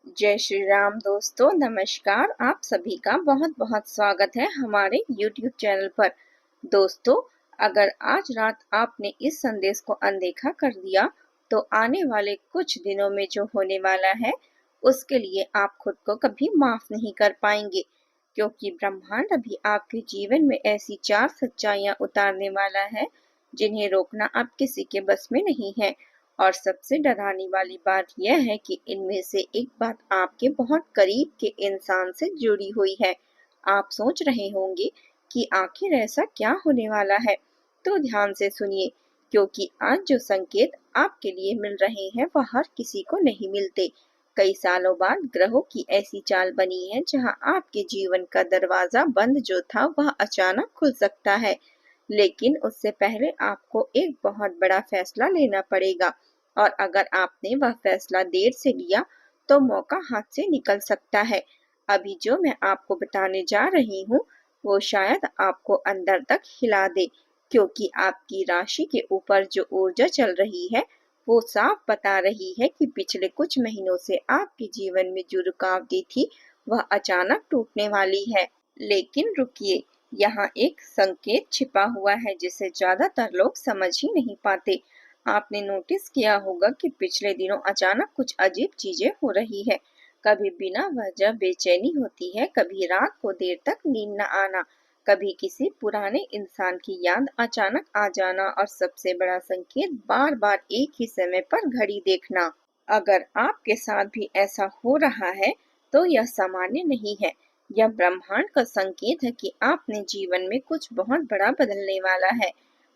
जय श्री राम दोस्तों, नमस्कार। आप सभी का बहुत बहुत स्वागत है हमारे YouTube चैनल पर। दोस्तों, अगर आज रात आपने इस संदेश को अनदेखा कर दिया तो आने वाले कुछ दिनों में जो होने वाला है उसके लिए आप खुद को कभी माफ नहीं कर पाएंगे, क्योंकि ब्रह्मांड अभी आपके जीवन में ऐसी 4 सच्चाइयां उतारने वाला है जिन्हें रोकना अब किसी के बस में नहीं है। और सबसे डराने वाली बात यह है कि इनमें से एक बात आपके बहुत करीब के इंसान से जुड़ी हुई है। आप सोच रहे होंगे कि आखिर ऐसा क्या होने वाला है, तो ध्यान से सुनिए, क्योंकि आज जो संकेत आपके लिए मिल रहे हैं वह हर किसी को नहीं मिलते। कई सालों बाद ग्रहों की ऐसी चाल बनी है जहां आपके जीवन का दरवाजा बंद जो था वह अचानक खुल सकता है। लेकिन उससे पहले आपको एक बहुत बड़ा फैसला लेना पड़ेगा, और अगर आपने वह फैसला देर से लिया तो मौका हाथ से निकल सकता है। अभी जो मैं आपको बताने जा रही हूँ वो शायद आपको अंदर तक हिला दे, क्योंकि आपकी राशि के ऊपर जो ऊर्जा चल रही है वो साफ बता रही है कि पिछले कुछ महीनों से आपके जीवन में जो रुकावटें थी वह अचानक टूटने वाली है। लेकिन रुकिए, यहाँ एक संकेत छिपा हुआ है जिसे ज्यादातर लोग समझ ही नहीं पाते। आपने नोटिस किया होगा कि पिछले दिनों अचानक कुछ अजीब चीजें हो रही है। कभी बिना वजह बेचैनी होती है, कभी रात को देर तक नींद न आना, कभी किसी पुराने इंसान की याद अचानक आ जाना, और सबसे बड़ा संकेत बार बार एक ही समय पर घड़ी देखना। अगर आपके साथ भी ऐसा हो रहा है तो यह सामान्य नहीं है। यह ब्रह्मांड का संकेत है कि आपने जीवन में कुछ बहुत बड़ा बदलने वाला है।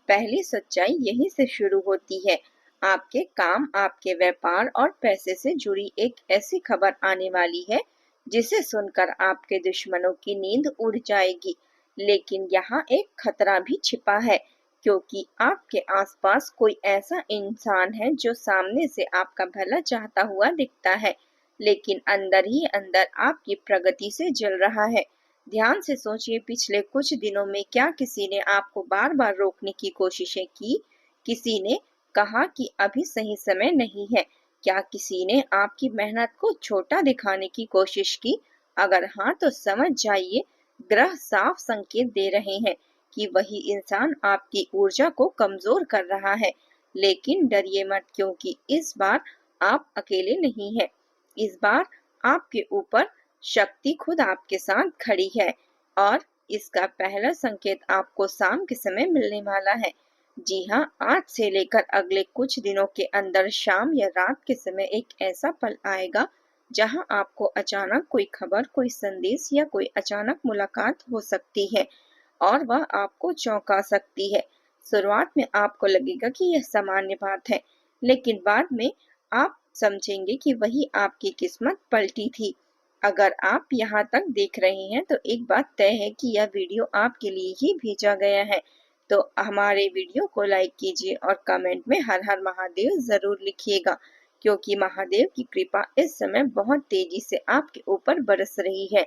पहली सच्चाई यहीं से शुरू होती है। आपके काम, आपके व्यापार और पैसे से जुड़ी एक ऐसी खबर आने वाली है जिसे सुनकर आपके दुश्मनों की नींद उड़ जाएगी। लेकिन यहाँ एक खतरा भी छिपा है, क्योंकि आपके आसपास कोई ऐसा इंसान है जो सामने से आपका भला चाहता हुआ दिखता है, लेकिन अंदर ही अंदर आपकी प्रगति से जल रहा है। ध्यान से सोचिए, पिछले कुछ दिनों में क्या किसी ने आपको बार बार रोकने की कोशिशें की? किसी ने कहा कि अभी सही समय नहीं है? क्या किसी ने आपकी मेहनत को छोटा दिखाने की कोशिश की? अगर हाँ तो समझ जाइए, ग्रह साफ संकेत दे रहे हैं कि वही इंसान आपकी ऊर्जा को कमजोर कर रहा है। लेकिन डरिए मत, क्योंकि इस बार आप अकेले नहीं हैं। इस बार आपके ऊपर शक्ति खुद आपके साथ खड़ी है, और इसका पहला संकेत आपको शाम के समय मिलने वाला है। जी हाँ, आज से लेकर अगले कुछ दिनों के अंदर शाम या रात के समय एक ऐसा पल आएगा जहां आपको अचानक कोई खबर, कोई संदेश या कोई अचानक मुलाकात हो सकती है, और वह आपको चौंका सकती है। शुरुआत में आपको लगेगा कि यह सामान्य बात है, लेकिन बाद में आप समझेंगे कि वही आपकी किस्मत पलटी थी। अगर आप यहाँ तक देख रहे हैं तो एक बात तय है कि यह वीडियो आपके लिए ही भेजा गया है। तो हमारे वीडियो को लाइक कीजिए और कमेंट में हर हर महादेव जरूर लिखिएगा, क्योंकि महादेव की कृपा इस समय बहुत तेजी से आपके ऊपर बरस रही है।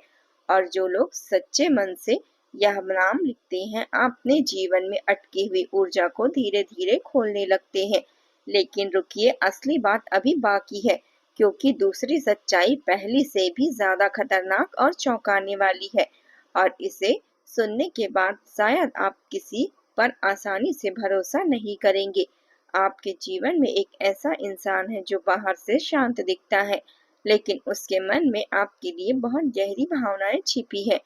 और जो लोग सच्चे मन से यह नाम लिखते हैं अपने जीवन में अटकी हुई ऊर्जा को धीरे धीरे खोलने लगते हैं। लेकिन रुकिए, असली बात अभी बाकी है, क्योंकि दूसरी सच्चाई पहली से भी ज्यादा खतरनाक और चौंकाने वाली है। और इसे सुनने के बाद शायद आप किसी पर आसानी से भरोसा नहीं करेंगे। आपके जीवन में एक ऐसा इंसान है जो बाहर से शांत दिखता है, लेकिन उसके मन में आपके लिए बहुत गहरी भावनाएं छिपी है।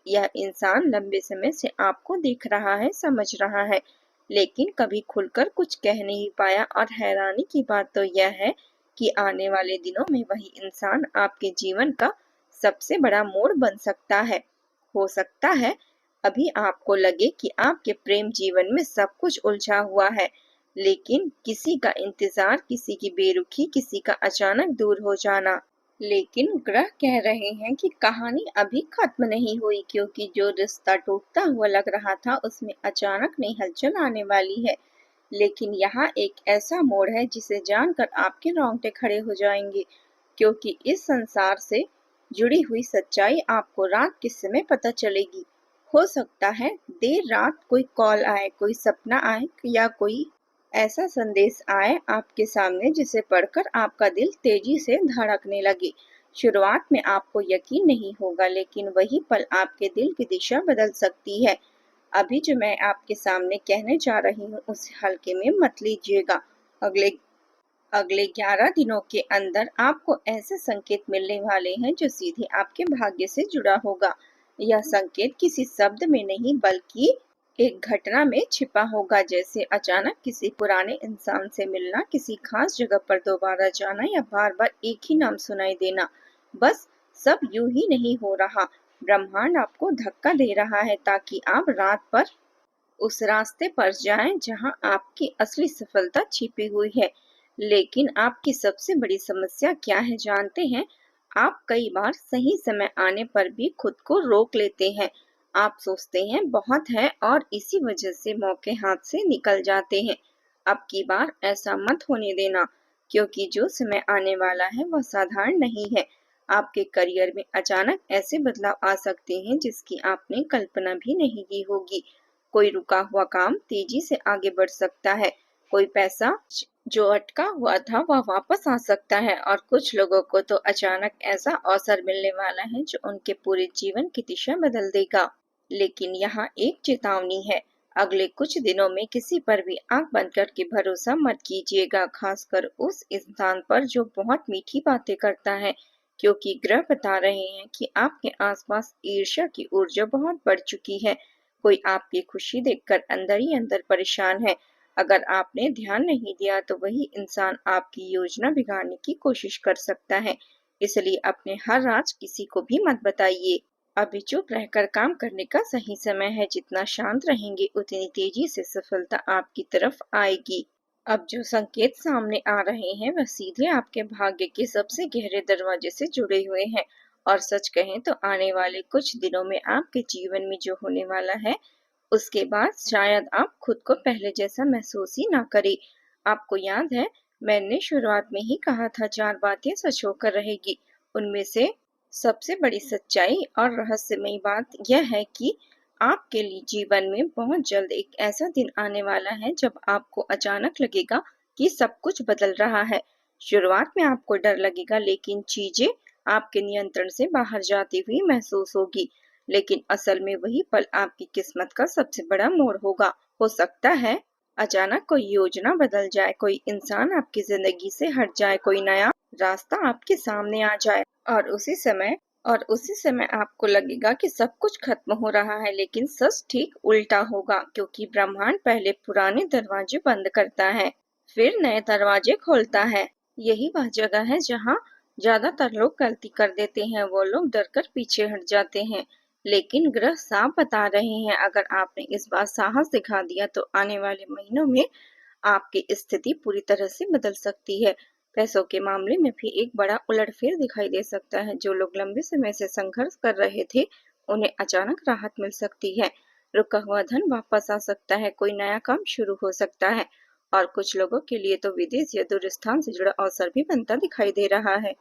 यह इंसान लंबे समय से आपको देख रहा है, समझ रहा है, लेकिन कभी खुलकर कुछ कह नहीं पाया। और हैरानी की बात तो यह है कि आने वाले दिनों में वही इंसान आपके जीवन का सबसे बड़ा मोड़ बन सकता है। हो सकता है अभी आपको लगे कि आपके प्रेम जीवन में सब कुछ उलझा हुआ है, लेकिन किसी का इंतजार, किसी की बेरुखी, किसी का अचानक दूर हो जाना। लेकिन ग्रह कह रहे हैं कि कहानी अभी खत्म नहीं हुई, क्योंकि जो रिश्ता टूटता हुआ लग रहा था उसमें अचानक नई हलचल आने वाली है। लेकिन यहाँ एक ऐसा मोड़ है जिसे जानकर आपके रोंगटे खड़े हो जाएंगे, क्योंकि इस संसार से जुड़ी हुई सच्चाई आपको रात के समय पता चलेगी। हो सकता है देर रात कोई कॉल आए, कोई सपना आए, या कोई ऐसा संदेश आए आपके सामने जिसे पढ़कर आपका दिल तेजी से धड़कने लगे। शुरुआत में आपको यकीन नहीं होगा, लेकिन वही पल आपके दिल की दिशा बदल सकती है। अभी जो मैं आपके सामने कहने जा रही हूँ उसे हल्के में मत लीजिएगा। अगले अगले 11 दिनों के अंदर आपको ऐसे संकेत मिलने वाले हैं जो सीधे आपके भाग्य से जुड़ा होगा। यह संकेत किसी शब्द में नहीं बल्कि एक घटना में छिपा होगा, जैसे अचानक किसी पुराने इंसान से मिलना, किसी खास जगह पर दोबारा जाना या बार बार एक ही नाम सुनाई देना। बस सब यूं ही नहीं हो रहा। ब्रह्मांड आपको धक्का दे रहा है ताकि आप रात पर उस रास्ते पर जाएं जहां आपकी असली सफलता छिपी हुई है। लेकिन आपकी सबसे बड़ी समस्या क्या है जानते हैं? आप कई बार सही समय आने पर भी खुद को रोक लेते हैं। आप सोचते हैं बहुत है और इसी वजह से मौके हाथ से निकल जाते हैं। अब की बार ऐसा मत होने देना, क्योंकि जो समय आने वाला है वह साधारण नहीं है। आपके करियर में अचानक ऐसे बदलाव आ सकते हैं जिसकी आपने कल्पना भी नहीं की होगी। कोई रुका हुआ काम तेजी से आगे बढ़ सकता है। कोई पैसा जो अटका हुआ था वह वापस आ सकता है, और कुछ लोगों को तो अचानक ऐसा अवसर मिलने वाला है जो उनके पूरे जीवन की दिशा बदल देगा। लेकिन यहाँ एक चेतावनी है, अगले कुछ दिनों में किसी पर भी आंख बंद करके भरोसा मत कीजिएगा, खासकर उस इंसान पर जो बहुत मीठी बातें करता है, क्योंकि ग्रह बता रहे हैं कि आपके आसपास ईर्ष्या की ऊर्जा बहुत बढ़ चुकी है। कोई आपकी खुशी देखकर अंदर ही अंदर परेशान है। अगर आपने ध्यान नहीं दिया तो वही इंसान आपकी योजना बिगाड़ने की कोशिश कर सकता है। इसलिए अपने हर राज किसी को भी मत बताइए। अभी चुप रहकर काम करने का सही समय है। जितना शांत रहेंगे उतनी तेजी से सफलता आपकी तरफ आएगी। अब जो संकेत सामने आ रहे हैं वह सीधे आपके भाग्य के सबसे गहरे दरवाजे से जुड़े हुए हैं। और सच कहें तो आने वाले कुछ दिनों में आपके जीवन में जो होने वाला है उसके बाद शायद आप खुद को पहले जैसा महसूस ही ना करें। आपको याद है, मैंने शुरुआत में ही कहा था 4 बातें सच होकर रहेगी। उनमें से सबसे बड़ी सच्चाई और रहस्यमयी बात यह है कि आपके लिए जीवन में बहुत जल्द एक ऐसा दिन आने वाला है जब आपको अचानक लगेगा कि सब कुछ बदल रहा है। शुरुआत में आपको डर लगेगा, लेकिन चीजें आपके नियंत्रण से बाहर जाती हुई महसूस होगी। लेकिन असल में वही पल आपकी किस्मत का सबसे बड़ा मोड़ होगा। हो सकता है अचानक कोई योजना बदल जाए, कोई इंसान आपकी जिंदगी से हट जाए, कोई नया रास्ता आपके सामने आ जाए, और उसी समय आपको लगेगा कि सब कुछ खत्म हो रहा है। लेकिन सच ठीक उल्टा होगा, क्योंकि ब्रह्मांड पहले पुराने दरवाजे बंद करता है, फिर नए दरवाजे खोलता है। यही वह जगह है जहाँ ज्यादातर लोग गलती कर देते हैं। वो लोग डरकर पीछे हट जाते हैं। लेकिन ग्रह साफ बता रहे हैं, अगर आपने इस बार साहस दिखा दिया तो आने वाले महीनों में आपकी स्थिति पूरी तरह से बदल सकती है। पैसों के मामले में भी एक बड़ा उलटफेर दिखाई दे सकता है। जो लोग लंबे समय से संघर्ष कर रहे थे उन्हें अचानक राहत मिल सकती है। रुका हुआ धन वापस आ सकता है, कोई नया काम शुरू हो सकता है, और कुछ लोगों के लिए तो विदेश या दूर स्थान से जुड़ा अवसर भी बनता दिखाई दे रहा है।